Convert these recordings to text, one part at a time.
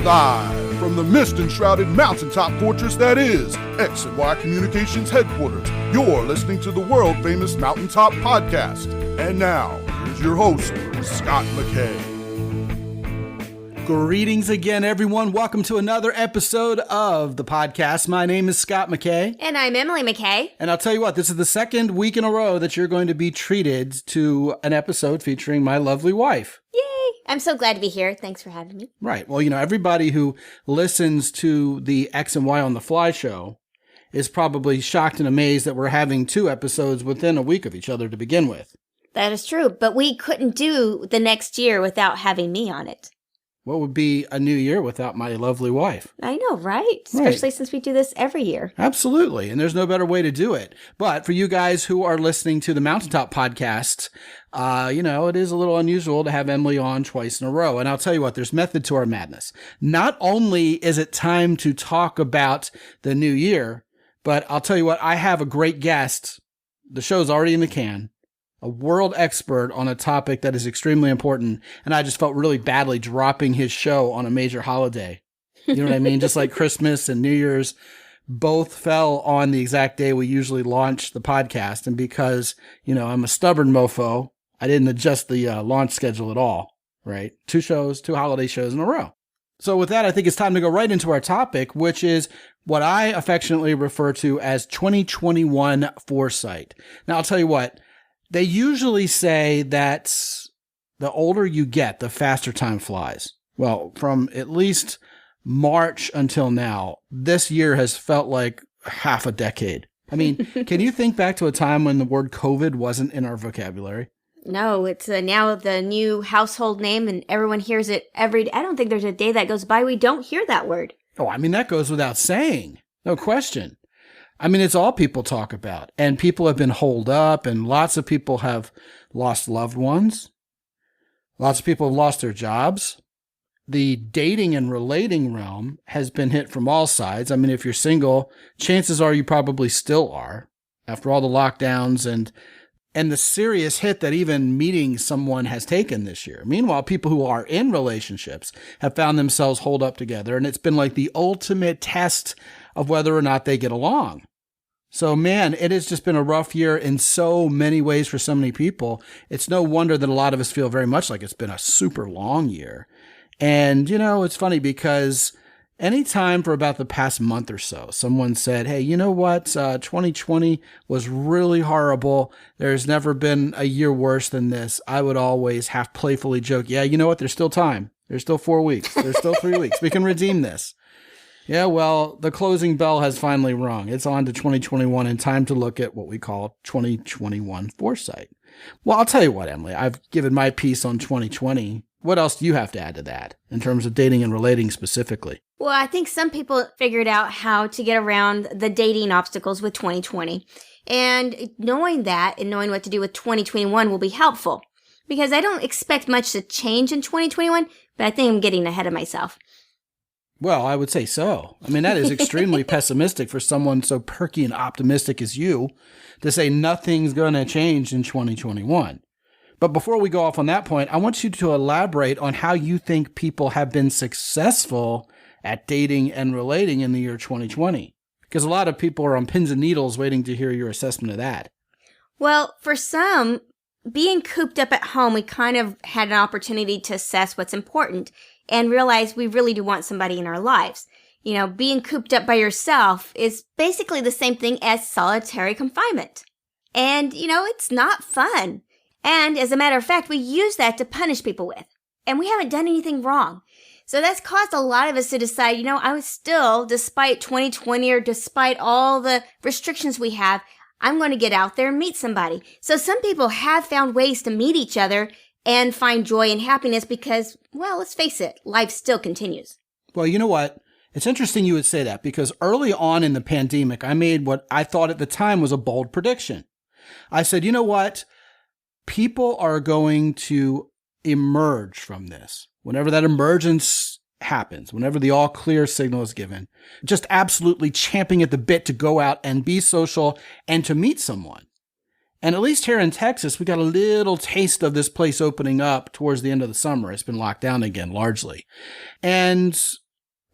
Live from the mist-enshrouded mountaintop fortress that is X and Y Communications headquarters, you're listening to the world-famous Mountaintop Podcast. And now, here's your host, Scot McKay. Greetings again, everyone. Welcome to another episode of the podcast. My name is Scot McKay. And I'm Emily McKay. And I'll tell you what, this is the second week in a row that you're going to be treated to an episode featuring my lovely wife. Yay! I'm so glad to be here. Thanks for having me. Right. Well, you know, everybody who listens to the X and Y on the Fly show is probably shocked and amazed that we're having two episodes within a week of each other to begin with. That is true, but we couldn't do the next year without having me on it. What would be a new year without my lovely wife? I know, right? Especially since we do this every year. Absolutely. And there's no better way to do it. But for you guys who are listening to the Mountaintop Podcast, you know, it is a little unusual to have Emily on twice in a row. And I'll tell you what, there's method to our madness. Not only is it time to talk about the new year, but I'll tell you what, I have a great guest. The show's already in the can. A world expert on a topic that is extremely important. And I just felt really badly dropping his show on a major holiday. You know what I mean? Just like Christmas and New Year's both fell on the exact day we usually launch the podcast. And because, you know, I'm a stubborn mofo, I didn't adjust the launch schedule at all, right? Two holiday shows in a row. So with that, I think it's time to go right into our topic, which is what I affectionately refer to as 2021 foresight. Now, I'll tell you what. They usually say that the older you get, the faster time flies. Well, from at least March until now, this year has felt like half a decade. I mean, can you think back to a time when the word COVID wasn't in our vocabulary? No, it's now the new household name and everyone hears it every day. I don't think there's a day that goes by we don't hear that word. Oh, I mean, that goes without saying. No question. I mean, it's all people talk about, and people have been holed up, and lots of people have lost loved ones. Lots of people have lost their jobs. The dating and relating realm has been hit from all sides. I mean, if you're single, chances are you probably still are after all the lockdowns and the serious hit that even meeting someone has taken this year. Meanwhile, people who are in relationships have found themselves holed up together, and it's been like the ultimate test of whether or not they get along. So, man, it has just been a rough year in so many ways for so many people. It's no wonder that a lot of us feel very much like it's been a super long year. And, you know, it's funny because anytime for about the past month or so, someone said, hey, you know what? 2020 was really horrible. There's never been a year worse than this. I would always half playfully joke, yeah, you know what? There's still time. There's still 4 weeks. There's still 3 weeks. We can redeem this. Yeah, well, the closing bell has finally rung. It's on to 2021 and time to look at what we call 2021 foresight. Well, I'll tell you what, Emily, I've given my piece on 2020. What else do you have to add to that in terms of dating and relating specifically? Well, I think some people figured out how to get around the dating obstacles with 2020. And knowing that and knowing what to do with 2021 will be helpful. Because I don't expect much to change in 2021, but I think I'm getting ahead of myself. Well, I would say so. I mean, that is extremely pessimistic for someone so perky and optimistic as you to say nothing's going to change in 2021. But before we go off on that point, I want you to elaborate on how you think people have been successful at dating and relating in the year 2020. Because a lot of people are on pins and needles waiting to hear your assessment of that. Well, for some, being cooped up at home, we kind of had an opportunity to assess what's important and realize we really do want somebody in our lives. You know, being cooped up by yourself is basically the same thing as solitary confinement. And, you know, it's not fun. And as a matter of fact, we use that to punish people with. And we haven't done anything wrong. So that's caused a lot of us to decide, you know, I was still, despite 2020 or despite all the restrictions we have, I'm going to get out there and meet somebody. So some people have found ways to meet each other and find joy and happiness because, well, let's face it, life still continues. Well, you know what? It's interesting you would say that because early on in the pandemic, I made what I thought at the time was a bold prediction. I said, you know what? People are going to emerge from this. Whenever that emergence happens, whenever the all clear signal is given, just absolutely champing at the bit to go out and be social and to meet someone. And at least here in Texas, we got a little taste of this place opening up towards the end of the summer. It's been locked down again, largely. And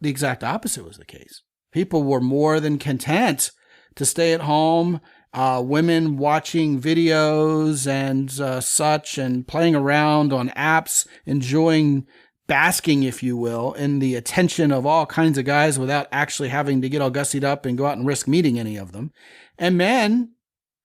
the exact opposite was the case. People were more than content to stay at home, women watching videos and such, and playing around on apps, enjoying, basking, if you will, in the attention of all kinds of guys without actually having to get all gussied up and go out and risk meeting any of them. And men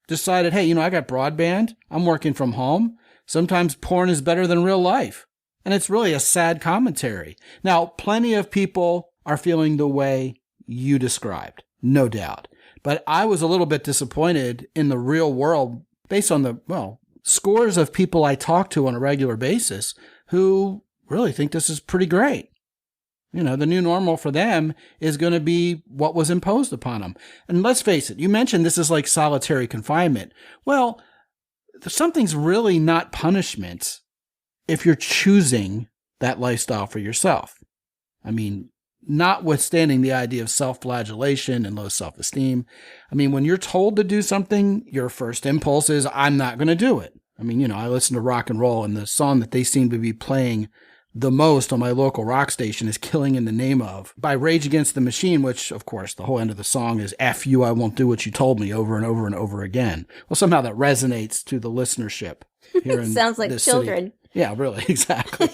decided, hey, I got broadband. I'm working from home. Sometimes porn is better than real life. And it's really a sad commentary. Now, plenty of people are feeling the way you described, no doubt. But I was a little bit disappointed in the real world based on the, scores of people I talk to on a regular basis who really think this is pretty great. The new normal for them is going to be what was imposed upon them. And let's face it, you mentioned this is like solitary confinement. Well, something's really not punishment if you're choosing that lifestyle for yourself. I mean, notwithstanding the idea of self-flagellation and low self-esteem. I mean, when you're told to do something, your first impulse is, I'm not going to do it. I mean, I listen to rock and roll, and the song that they seem to be playing the most on my local rock station is Killing in the Name Of by Rage Against the Machine, which, of course, the whole end of the song is F you, I won't do what you told me, over and over and over again. Well, somehow that resonates to the listenership here in Sounds like children. City. Yeah, really, exactly.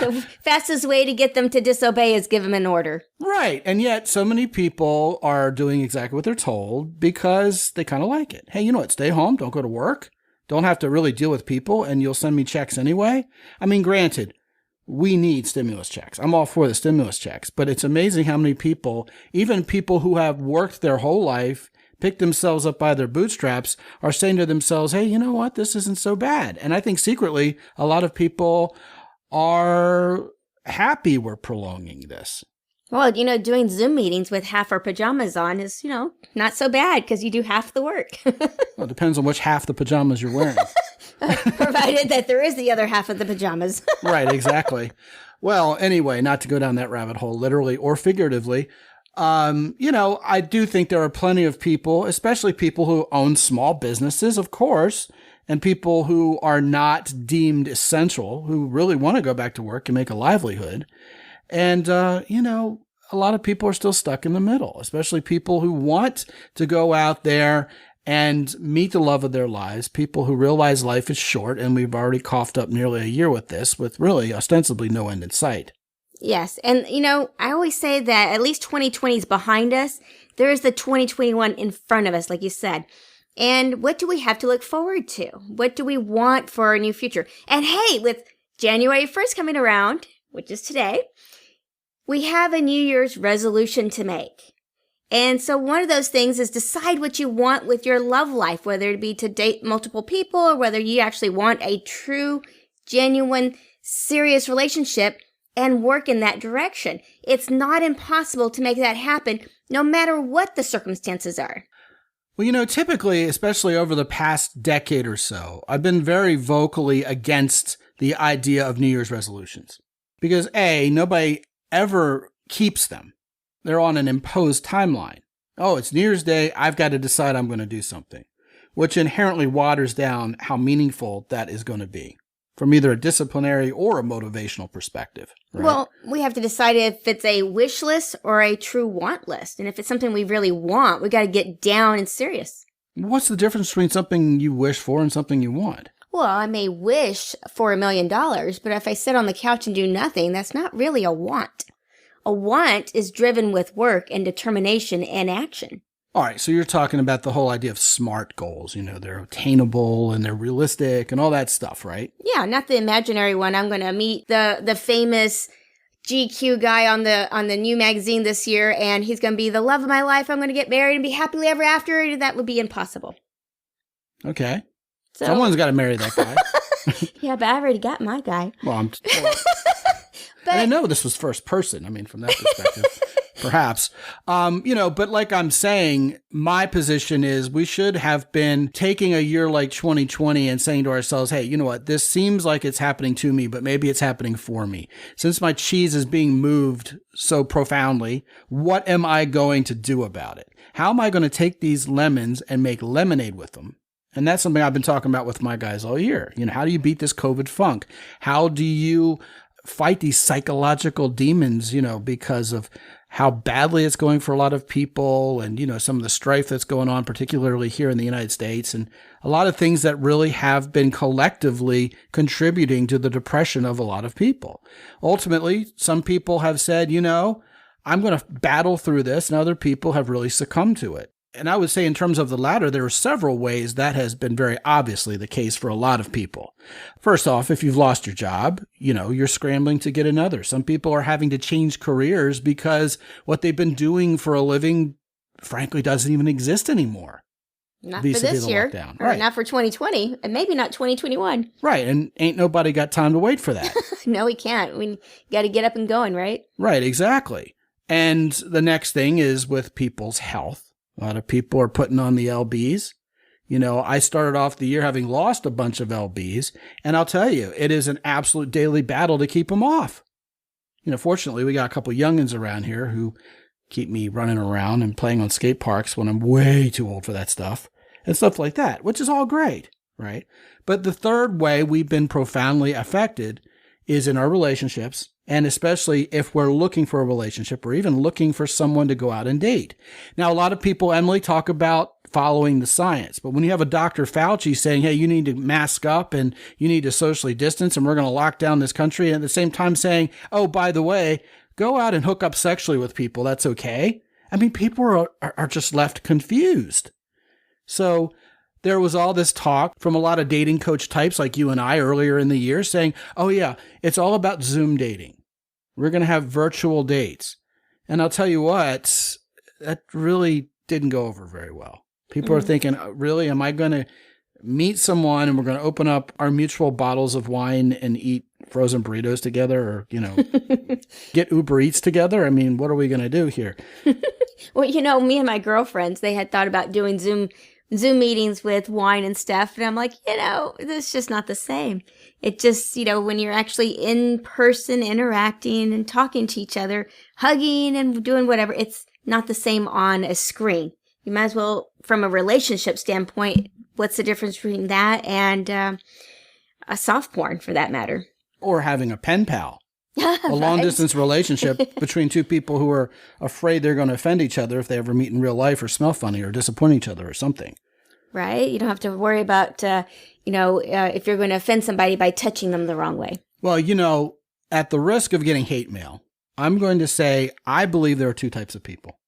The fastest way to get them to disobey is give them an order. Right. And yet so many people are doing exactly what they're told because they kind of like it. Hey, stay home, don't go to work, don't have to really deal with people, and you'll send me checks anyway. I mean, granted, we need stimulus checks. I'm all for the stimulus checks, but it's amazing how many people, even people who have worked their whole life, picked themselves up by their bootstraps, are saying to themselves, hey, you know what? This isn't so bad. And I think secretly, a lot of people are happy we're prolonging this. Well, doing Zoom meetings with half our pajamas on is, not so bad because you do half the work. Well, it depends on which half the pajamas you're wearing. Provided that there is the other half of the pajamas. Right, exactly. Well, anyway, not to go down that rabbit hole, literally or figuratively, I do think there are plenty of people, especially people who own small businesses, of course, and people who are not deemed essential, who really want to go back to work and make a livelihood. And, a lot of people are still stuck in the middle, especially people who want to go out there and meet the love of their lives, people who realize life is short, and we've already coughed up nearly a year with this, with really ostensibly no end in sight. Yes. And, I always say that at least 2020 is behind us. There is the 2021 in front of us, like you said. And what do we have to look forward to? What do we want for our new future? And hey, with January 1st coming around, which is today, we have a New Year's resolution to make. And so one of those things is decide what you want with your love life, whether it be to date multiple people or whether you actually want a true, genuine, serious relationship and work in that direction. It's not impossible to make that happen no matter what the circumstances are. Well, typically, especially over the past decade or so, I've been very vocally against the idea of New Year's resolutions. Because A, nobody ever keeps them. They're on an imposed timeline. Oh, it's New Year's Day. I've got to decide I'm going to do something, which inherently waters down how meaningful that is going to be from either a disciplinary or a motivational perspective. Right? Well, we have to decide if it's a wish list or a true want list. And if it's something we really want, we got to get down and serious. What's the difference between something you wish for and something you want? Well, I may wish for $1 million, but if I sit on the couch and do nothing, that's not really a want. A want is driven with work and determination and action. All right, so you're talking about the whole idea of SMART goals. They're attainable and they're realistic and all that stuff, right? Yeah, not the imaginary one. I'm going to meet the famous GQ guy on the new magazine this year, and he's going to be the love of my life. I'm going to get married and be happily ever after. That would be impossible. Okay. So, someone's got to marry that guy. Yeah, but I already got my guy. Well, and I know this was first person. I mean, from that perspective, perhaps. But like I'm saying, my position is we should have been taking a year like 2020 and saying to ourselves, hey, you know what? This seems like it's happening to me, but maybe it's happening for me. Since my cheese is being moved so profoundly, what am I going to do about it? How am I going to take these lemons and make lemonade with them? And that's something I've been talking about with my guys all year. How do you beat this COVID funk? How do you fight these psychological demons, because of how badly it's going for a lot of people and, some of the strife that's going on, particularly here in the United States, and a lot of things that really have been collectively contributing to the depression of a lot of people. Ultimately, some people have said, I'm going to battle through this, and other people have really succumbed to it. And I would say in terms of the latter, there are several ways that has been very obviously the case for a lot of people. First off, if you've lost your job, you're scrambling to get another. Some people are having to change careers because what they've been doing for a living, frankly, doesn't even exist anymore. Not for this year, or right. Not for 2020, and maybe not 2021. Right, and ain't nobody got time to wait for that. No, we can't. We got to get up and going, right? Right, exactly. And the next thing is with people's health. A lot of people are putting on the LBs. I started off the year having lost a bunch of LBs, and I'll tell you, it is an absolute daily battle to keep them off. Fortunately, we got a couple youngins around here who keep me running around and playing on skate parks when I'm way too old for that stuff and stuff like that, which is all great, right? But the third way we've been profoundly affected is in our relationships, and especially if we're looking for a relationship or even looking for someone to go out and date. Now, a lot of people, Emily, talk about following the science, but when you have a Dr. Fauci saying, hey, you need to mask up and you need to socially distance and we're going to lock down this country, and at the same time saying, oh, by the way, go out and hook up sexually with people, that's okay. I mean, people are just left confused. So there was all this talk from a lot of dating coach types like you and I earlier in the year saying, oh yeah, it's all about Zoom dating. We're going to have virtual dates. And I'll tell you what, that really didn't go over very well. People are thinking, really, am I going to meet someone and we're going to open up our mutual bottles of wine and eat frozen burritos together or, get Uber Eats together? I mean, what are we going to do here? Well, me and my girlfriends, they had thought about doing Zoom meetings with wine and stuff. And I'm like, it's just not the same. It just, when you're actually in person interacting and talking to each other, hugging and doing whatever, it's not the same on a screen. You might as well, from a relationship standpoint, what's the difference between that and a soft porn for that matter? Or having a pen pal. A long-distance relationship between two people who are afraid they're going to offend each other if they ever meet in real life or smell funny or disappoint each other or something. Right? You don't have to worry about, if you're going to offend somebody by touching them the wrong way. Well, at the risk of getting hate mail, I'm going to say I believe there are two types of people.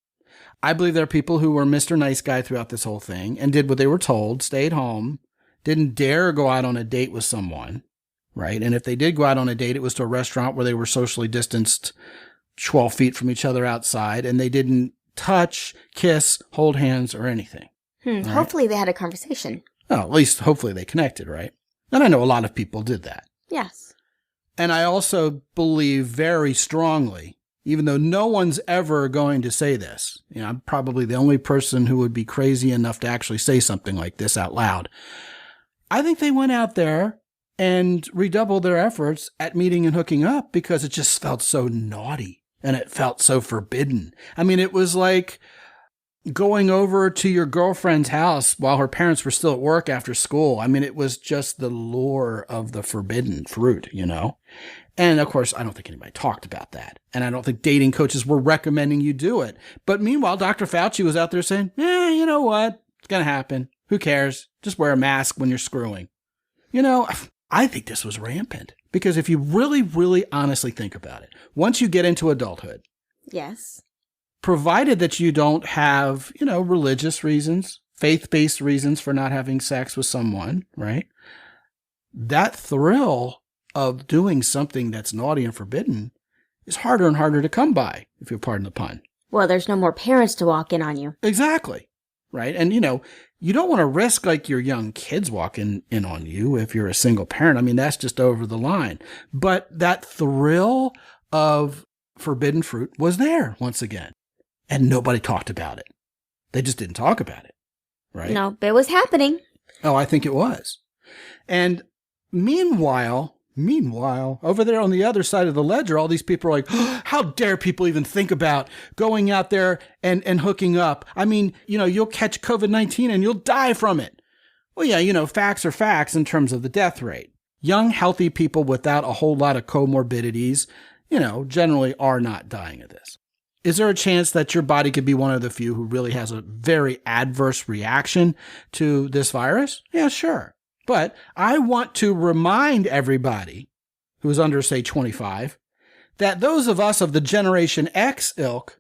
I believe there are people who were Mr. Nice Guy throughout this whole thing and did what they were told, stayed home, didn't dare go out on a date with someone. Right. And if they did go out on a date, it was to a restaurant where they were socially distanced 12 feet from each other outside, and they didn't touch, kiss, hold hands, or anything. Right? Hopefully they had a conversation. Oh, at least hopefully they connected, right? And I know a lot of people did that. Yes. And I also believe very strongly, even though no one's ever going to say this, I'm probably the only person who would be crazy enough to actually say something like this out loud. I think they went out there and redoubled their efforts at meeting and hooking up because it just felt so naughty and it felt so forbidden. I mean, it was like going over to your girlfriend's house while her parents were still at work after school. I mean, it was just the lure of the forbidden fruit, And of course, I don't think anybody talked about that. And I don't think dating coaches were recommending you do it. But meanwhile, Dr. Fauci was out there saying, you know what? It's going to happen. Who cares? Just wear a mask when you're screwing. I think this was rampant because if you really, really honestly think about it, once you get into adulthood, yes, provided that you don't have, religious reasons, faith-based reasons for not having sex with someone, right? That thrill of doing something that's naughty and forbidden is harder and harder to come by, if you'll pardon the pun. Well, there's no more parents to walk in on you. Exactly. Right. And, you don't want to risk like your young kids walking in on you if you're a single parent. I mean, that's just over the line. But that thrill of forbidden fruit was there once again. And nobody talked about it. They just didn't talk about it. Right? No, but it was happening. Oh, I think it was. And meanwhile, over there on the other side of the ledger, all these people are like, oh, how dare people even think about going out there and hooking up? I mean, you'll catch COVID-19 and you'll die from it. Well, yeah, facts are facts in terms of the death rate. Young, healthy people without a whole lot of comorbidities, generally are not dying of this. Is there a chance that your body could be one of the few who really has a very adverse reaction to this virus? Yeah, sure. But I want to remind everybody who's under, say, 25, that those of us of the Generation X ilk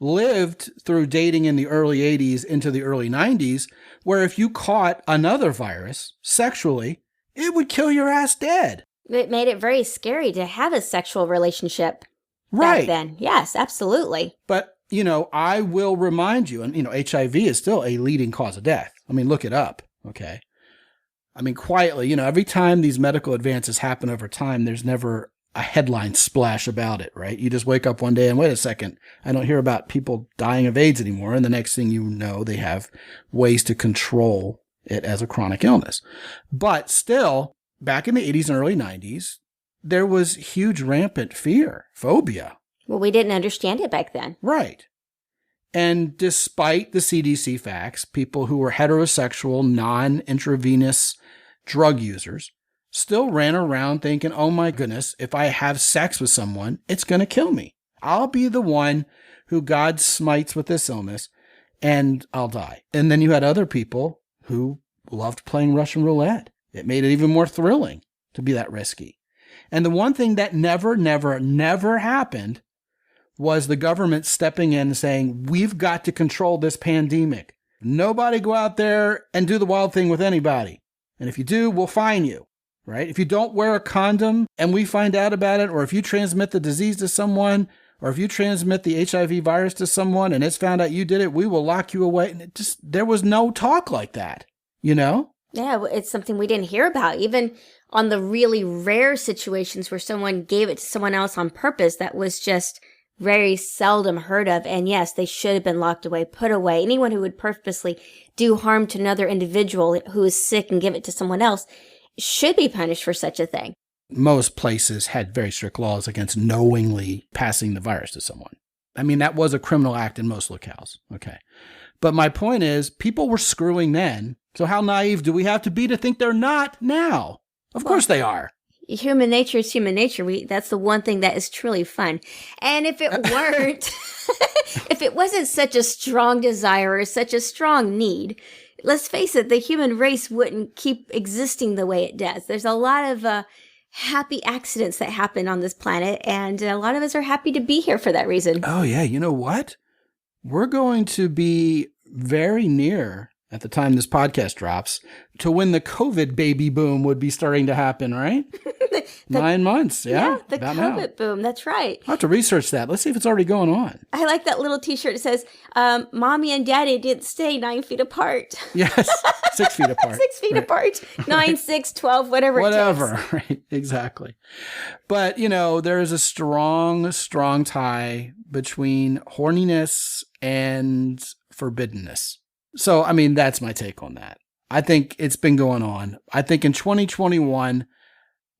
lived through dating in the early 80s into the early 90s, where if you caught another virus sexually, it would kill your ass dead. It made it very scary to have a sexual relationship Right. back then. Yes, absolutely. But, I will remind you, and, HIV is still a leading cause of death. I mean, look it up, okay? I mean, quietly, every time these medical advances happen over time, there's never a headline splash about it, right? You just wake up one day and wait a second, I don't hear about people dying of AIDS anymore. And the next thing you know, they have ways to control it as a chronic illness. But still, back in the 80s and early 90s, there was huge rampant fear, phobia. Well, we didn't understand it back then. Right. And despite the CDC facts, people who were heterosexual, non-intravenous drug users still ran around thinking, oh my goodness, if I have sex with someone, it's going to kill me. I'll be the one who God smites with this illness and I'll die. And then you had other people who loved playing Russian roulette. It made it even more thrilling to be that risky. And the one thing that never happened was the government stepping in and saying, we've got to control this pandemic. Nobody go out there and do the wild thing with anybody. And if you do, we'll fine you. Right? If you don't wear a condom and we find out about it, or if you transmit the disease to someone, or if you transmit the HIV virus to someone and it's found out you did it, we will lock you away. And there was no talk like that, Yeah, it's something we didn't hear about. Even on the really rare situations where someone gave it to someone else on purpose, that was just very seldom heard of. And yes, they should have been locked away, put away. Anyone who would purposely do harm to another individual who is sick and give it to someone else should be punished for such a thing. Most places had very strict laws against knowingly passing the virus to someone. I mean, that was a criminal act in most locales. Okay. But my point is, people were screwing then. So how naive do we have to be to think they're not now? Of course they are. Human nature is human nature. That's the one thing that is truly fun. And if it weren't, if it wasn't such a strong desire or such a strong need, let's face it, the human race wouldn't keep existing the way it does. There's a lot of happy accidents that happen on this planet, and a lot of us are happy to be here for that reason. Oh, yeah. You know what? We're going to be very near, at the time this podcast drops, to when the COVID baby boom would be starting to happen, right? 9 months, yeah. The COVID boom, that's right. I'll have to research that. Let's see if it's already going on. I like that little t-shirt that says, Mommy and Daddy didn't stay 9 feet apart. Yes, 6 feet apart. 6 feet apart. 9, 6, 12, whatever it takes. Right, exactly. But, there is a strong tie between horniness and forbiddenness. So, I mean, that's my take on that. I think it's been going on. I think in 2021,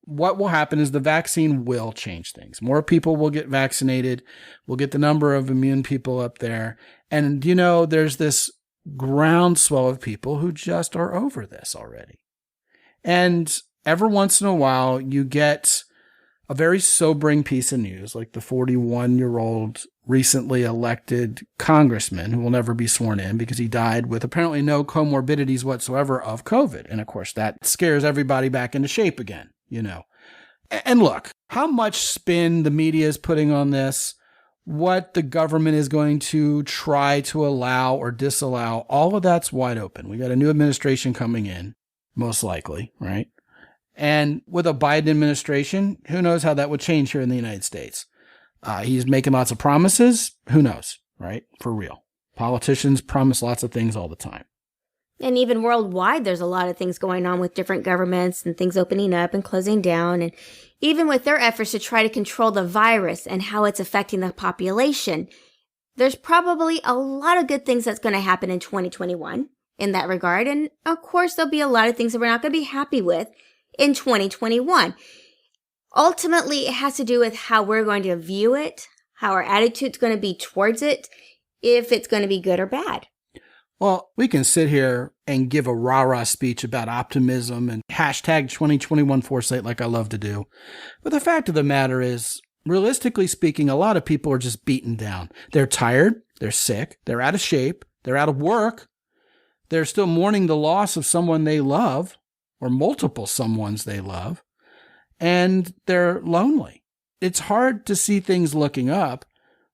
what will happen is the vaccine will change things. More people will get vaccinated. We'll get the number of immune people up there. And, there's this groundswell of people who just are over this already. And every once in a while, you get a very sobering piece of news, like the 41-year-old recently elected congressman who will never be sworn in because he died with apparently no comorbidities whatsoever of COVID. And of course, that scares everybody back into shape again, And look, how much spin the media is putting on this, what the government is going to try to allow or disallow, all of that's wide open. We got a new administration coming in, most likely, right? And with a Biden administration, who knows how that would change here in the United States? He's making lots of promises. Who knows, right? For real. Politicians promise lots of things all the time. And even worldwide, there's a lot of things going on with different governments and things opening up and closing down. And even with their efforts to try to control the virus and how it's affecting the population, there's probably a lot of good things that's going to happen in 2021 in that regard. And of course, there'll be a lot of things that we're not going to be happy with in 2021. Ultimately, it has to do with how we're going to view it, how our attitude's going to be towards it, if it's going to be good or bad. Well, we can sit here and give a rah-rah speech about optimism and hashtag 2021 foresight like I love to do. But the fact of the matter is, realistically speaking, a lot of people are just beaten down. They're tired. They're sick. They're out of shape. They're out of work. They're still mourning the loss of someone they love or multiple someones they love. And they're lonely. It's hard to see things looking up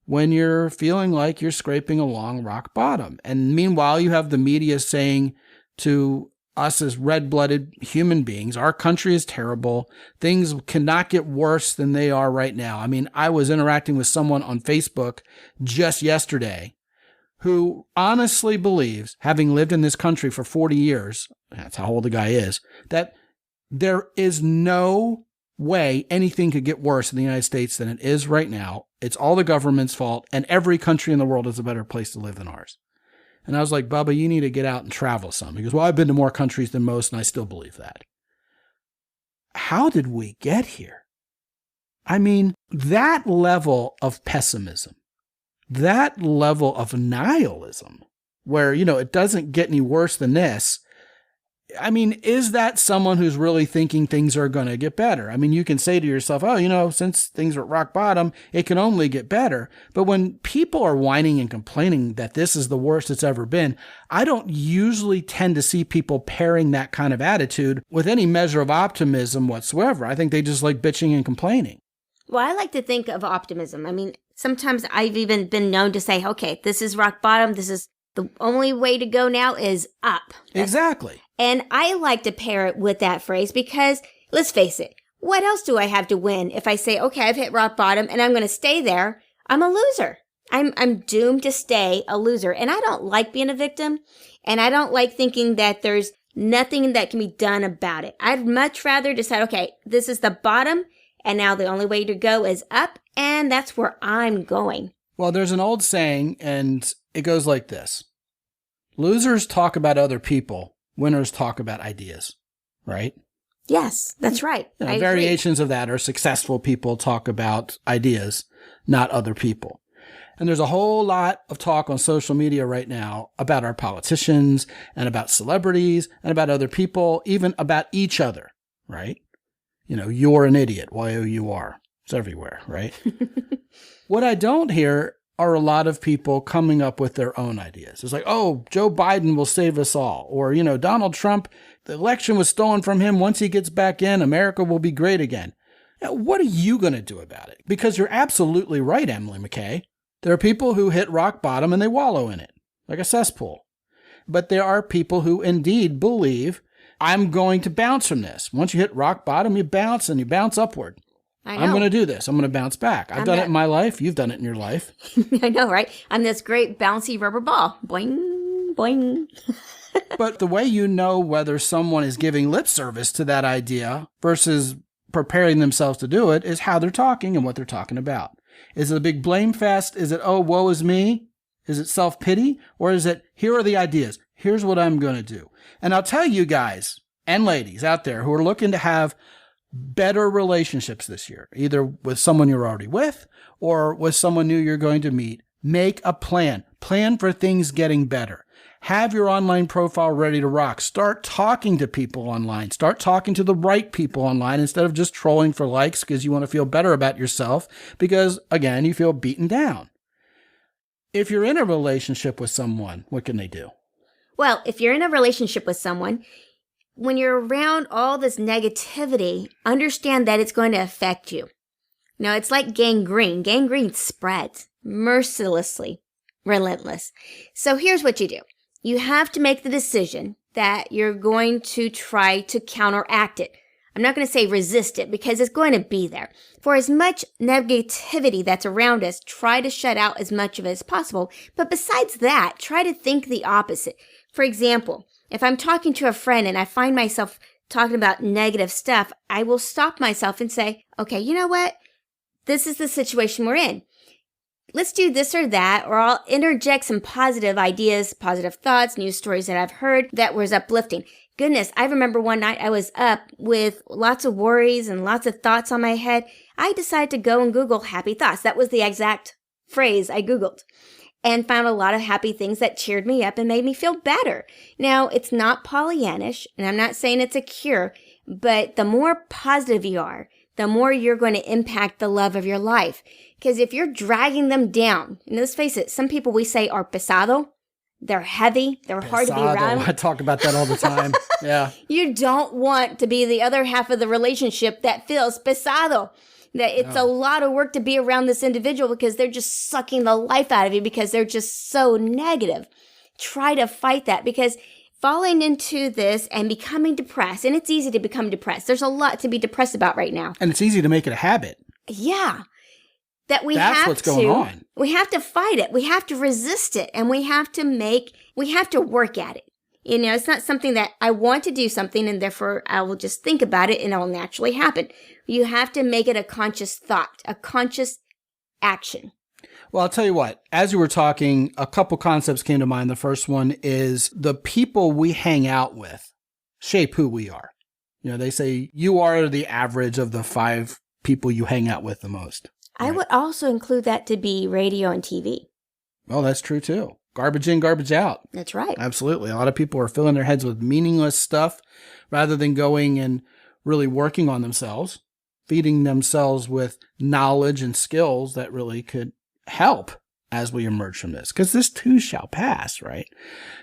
when you're feeling like you're scraping along rock bottom. And meanwhile, you have the media saying to us as red-blooded human beings, our country is terrible. Things cannot get worse than they are right now. I mean, I was interacting with someone on Facebook just yesterday who honestly believes, having lived in this country for 40 years, that's how old the guy is, that there is no way anything could get worse in the United States than it is right now. It's all the government's fault, and every country in the world is a better place to live than ours. And I was like, Bubba, you need to get out and travel some. He goes, well, I've been to more countries than most, and I still believe that. How did we get here? I mean, that level of pessimism, that level of nihilism, where, it doesn't get any worse than this. I mean, is that someone who's really thinking things are going to get better? I mean, you can say to yourself, oh, since things are at rock bottom, it can only get better. But when people are whining and complaining that this is the worst it's ever been, I don't usually tend to see people pairing that kind of attitude with any measure of optimism whatsoever. I think they just like bitching and complaining. Well, I like to think of optimism. I mean, sometimes I've even been known to say, okay, this is rock bottom. This is the only way to go now is up. Exactly. And I like to pair it with that phrase because, let's face it, what else do I have to win if I say, okay, I've hit rock bottom and I'm going to stay there? I'm a loser. I'm doomed to stay a loser. And I don't like being a victim. And I don't like thinking that there's nothing that can be done about it. I'd much rather decide, okay, this is the bottom. And now the only way to go is up. And that's where I'm going. Well, there's an old saying, and it goes like this. Losers talk about other people. Winners talk about ideas, right? Yes, that's right. Variations of that are successful people talk about ideas, not other people. And there's a whole lot of talk on social media right now about our politicians and about celebrities and about other people, even about each other, right? You're an idiot, Y-O-U-R. It's everywhere, right? What I don't hear are a lot of people coming up with their own ideas. It's like, oh, Joe Biden will save us all. Or, Donald Trump, the election was stolen from him. Once he gets back in, America will be great again. Now, what are you going to do about it? Because you're absolutely right, Emily McKay. There are people who hit rock bottom and they wallow in it, like a cesspool. But there are people who indeed believe, I'm going to bounce from this. Once you hit rock bottom, you bounce and you bounce upward. I'm going to do this. I'm going to bounce back. I've done it in my life. You've done it in your life. I know, right? I'm this great bouncy rubber ball. Boing, boing. But the way you know whether someone is giving lip service to that idea versus preparing themselves to do it is how they're talking and what they're talking about. Is it a big blame fest? Is it, oh, woe is me? Is it self-pity? Or is it, here are the ideas. Here's what I'm going to do. And I'll tell you guys and ladies out there who are looking to have better relationships this year, either with someone you're already with or with someone new you're going to meet. Make a plan. Plan for things getting better. Have your online profile ready to rock. Start talking to people online. Start talking to the right people online instead of just trolling for likes because you want to feel better about yourself because, again, you feel beaten down. If you're in a relationship with someone, what can they do? Well, if you're in a relationship with someone, when you're around all this negativity, understand that it's going to affect you. Now, it's like gangrene. Gangrene spreads mercilessly, relentless. So here's what you do. You have to make the decision that you're going to try to counteract it. I'm not going to say resist it because it's going to be there. For as much negativity that's around us, try to shut out as much of it as possible. But besides that, try to think the opposite. For example, if I'm talking to a friend and I find myself talking about negative stuff, I will stop myself and say, okay, you know what? This is the situation we're in. Let's do this or that, or I'll interject some positive ideas, positive thoughts, news stories that I've heard that was uplifting. Goodness, I remember one night I was up with lots of worries and lots of thoughts on my head. I decided to go and Google happy thoughts. That was the exact phrase I Googled. And found a lot of happy things that cheered me up and made me feel better. Now, it's not Pollyannish, and I'm not saying it's a cure, but the more positive you are, the more you're going to impact the love of your life. Because if you're dragging them down, and let's face it, some people we say are pesado. They're heavy. They're hard to be around. I talk about that all the time. Yeah. You don't want to be the other half of the relationship that feels pesado. That it's a lot of work to be around this individual because they're just sucking the life out of you because they're just so negative. Try to fight that, because falling into this and becoming depressed, and it's easy to become depressed. There's a lot to be depressed about right now. And it's easy to make it a habit. Yeah. That's what's going on. We have to fight it. We have to resist it. And we have to work at it. You know, it's not something that I want to do something and therefore I will just think about it and it will naturally happen. You have to make it a conscious thought, a conscious action. Well, I'll tell you what, as you were talking, a couple concepts came to mind. The first one is the people we hang out with shape who we are. You know, they say you are the average of the 5 people you hang out with the most. I would also include that to be radio and TV. Well, that's true too. Garbage in, garbage out. That's right. Absolutely. A lot of people are filling their heads with meaningless stuff rather than going and really working on themselves, feeding themselves with knowledge and skills that really could help as we emerge from this. Because this too shall pass, right?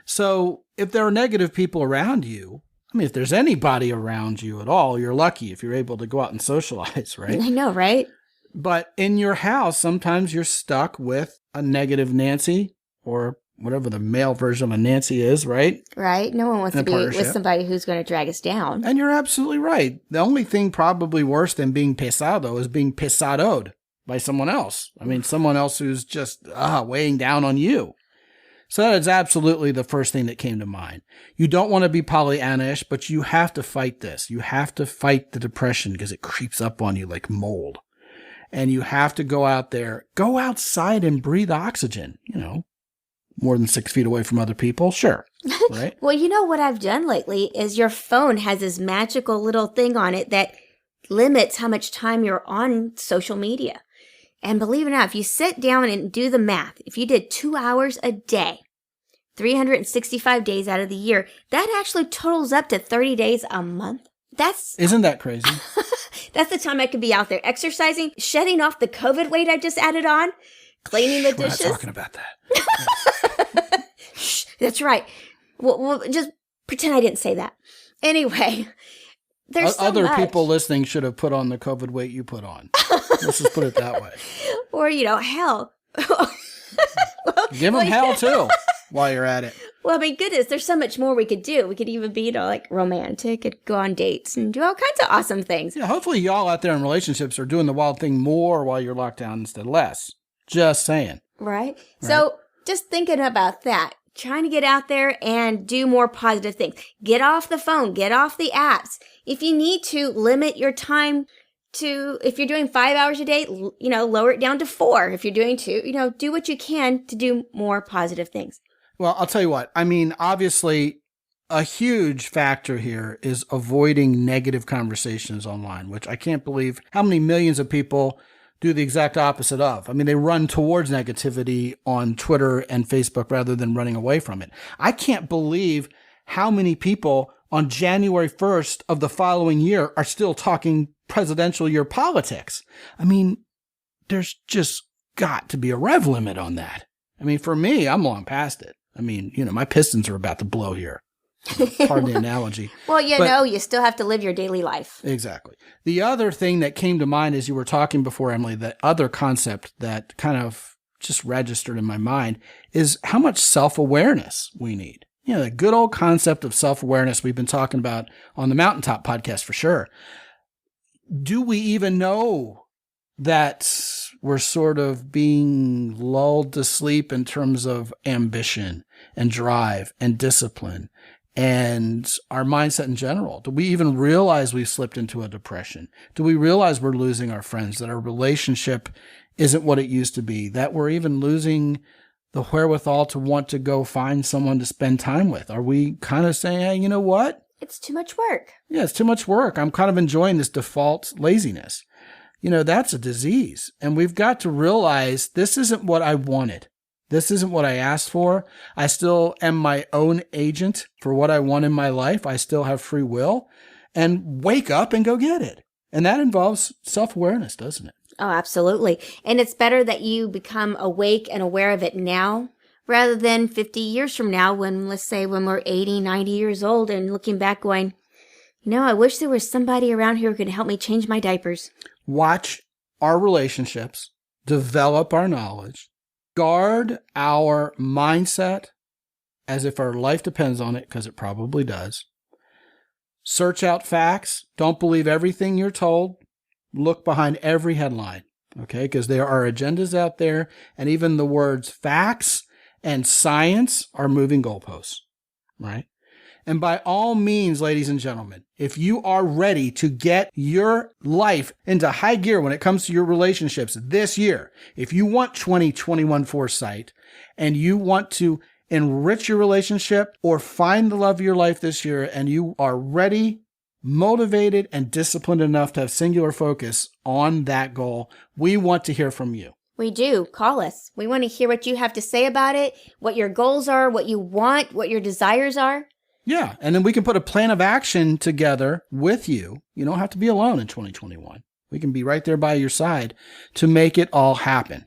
So if there are negative people around you, I mean, if there's anybody around you at all, you're lucky if you're able to go out and socialize, right? I know, right? But in your house, sometimes you're stuck with a negative Nancy or whatever the male version of a Nancy is, right? Right. No one wants to be with somebody who's going to drag us down. And you're absolutely right. The only thing probably worse than being pesado is being pesadoed by someone else. I mean, someone else who's just weighing down on you. So that is absolutely the first thing that came to mind. You don't want to be Pollyanna-ish, but you have to fight this. You have to fight the depression because it creeps up on you like mold. And you have to go out there, go outside and breathe oxygen, you know, more than 6 feet away from other people. Sure. Right. Well, you know what I've done lately is your phone has this magical little thing on it that limits how much time you're on social media. And believe it or not, if you sit down and do the math, if you did 2 hours a day, 365 days out of the year, that actually totals up to 30 days a month. Isn't that crazy? That's the time I could be out there exercising, shedding off the COVID weight I just added on, cleaning the dishes. We're not talking about that. Shh, that's right. Well, just pretend I didn't say that. Anyway, there's so other much. People listening should have put on the COVID weight you put on. Let's just put it that way. Or, hell. Give them hell too while you're at it. Well, I mean, goodness, there's so much more we could do. We could even be, like romantic and go on dates and do all kinds of awesome things. Yeah, hopefully y'all out there in relationships are doing the wild thing more while you're locked down instead of less. Just saying. Right? So just thinking about that, trying to get out there and do more positive things. Get off the phone, get off the apps. If you need to, limit your time to, if you're doing 5 hours a day, lower it down to 4. If you're doing 2, do what you can to do more positive things. Well, I'll tell you what. I mean, obviously, a huge factor here is avoiding negative conversations online, which I can't believe how many millions of people do the exact opposite of. I mean, they run towards negativity on Twitter and Facebook rather than running away from it. I can't believe how many people on January 1st of the following year are still talking presidential year politics. I mean, there's just got to be a rev limit on that. I mean, for me, I'm long past it. I mean, my Pistons are about to blow here. Pardon the analogy. Well, you still have to live your daily life. Exactly. The other thing that came to mind as you were talking before, Emily, the other concept that kind of just registered in my mind is how much self-awareness we need. The good old concept of self-awareness we've been talking about on the Mountaintop podcast for sure. Do we even know that we're sort of being lulled to sleep in terms of ambition and drive and discipline and our mindset in general? Do we even realize we've slipped into a depression? Do we realize we're losing our friends, that our relationship isn't what it used to be, that we're even losing the wherewithal to want to go find someone to spend time with? Are we kind of saying, hey, you know what? It's too much work. Yeah, it's too much work. I'm kind of enjoying this default laziness. That's a disease. And we've got to realize this isn't what I wanted. This isn't what I asked for. I still am my own agent for what I want in my life. I still have free will. And wake up and go get it. And that involves self-awareness, doesn't it? Oh, absolutely. And it's better that you become awake and aware of it now rather than 50 years from now when, let's say, when we're 80, 90 years old and looking back going, I wish there was somebody around here who could help me change my diapers. Watch our relationships, develop our knowledge, guard our mindset as if our life depends on it, because it probably does. Search out facts. Don't believe everything you're told. Look behind every headline, okay? Because there are agendas out there, and even the words facts and science are moving goalposts, right? And by all means, ladies and gentlemen, if you are ready to get your life into high gear when it comes to your relationships this year, if you want 2021 foresight and you want to enrich your relationship or find the love of your life this year, and you are ready, motivated, and disciplined enough to have singular focus on that goal, we want to hear from you. We do. Call us. We want to hear what you have to say about it, what your goals are, what you want, what your desires are. Yeah, and then we can put a plan of action together with you. You don't have to be alone in 2021. We can be right there by your side to make it all happen.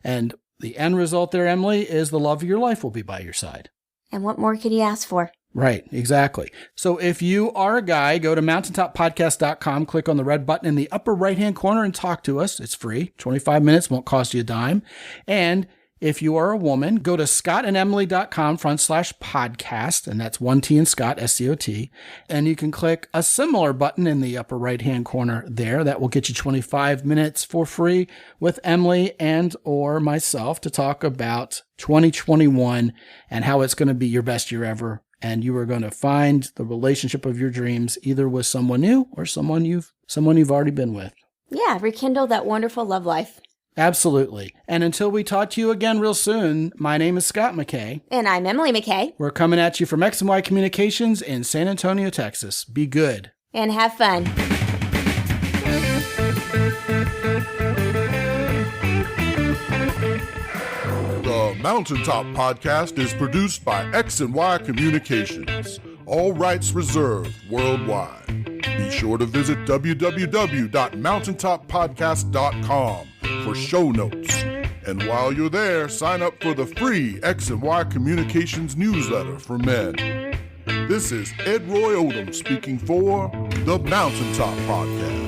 And the end result there, Emily, is the love of your life will be by your side. And what more could you ask for? Right, exactly. So if you are a guy, go to mountaintoppodcast.com, click on the red button in the upper right-hand corner and talk to us. It's free. 25 minutes, won't cost you a dime. And if you are a woman, go to scotandemily.com/podcast, and that's 1T in Scott, SCOT, and you can click a similar button in the upper right-hand corner there. That will get you 25 minutes for free with Emily and or myself to talk about 2021 and how it's going to be your best year ever. And you are going to find the relationship of your dreams, either with someone new or someone you've already been with. Yeah, rekindle that wonderful love life. Absolutely. And until we talk to you again real soon, my name is Scott McKay. And I'm Emily McKay. We're coming at you from X&Y Communications in San Antonio, Texas. Be good. And have fun. The Mountaintop Podcast is produced by X&Y Communications. All rights reserved worldwide. Be sure to visit www.mountaintoppodcast.com for show notes. And while you're there, sign up for the free X&Y Communications newsletter for men. This is Ed Roy Odom speaking for the Mountaintop Podcast.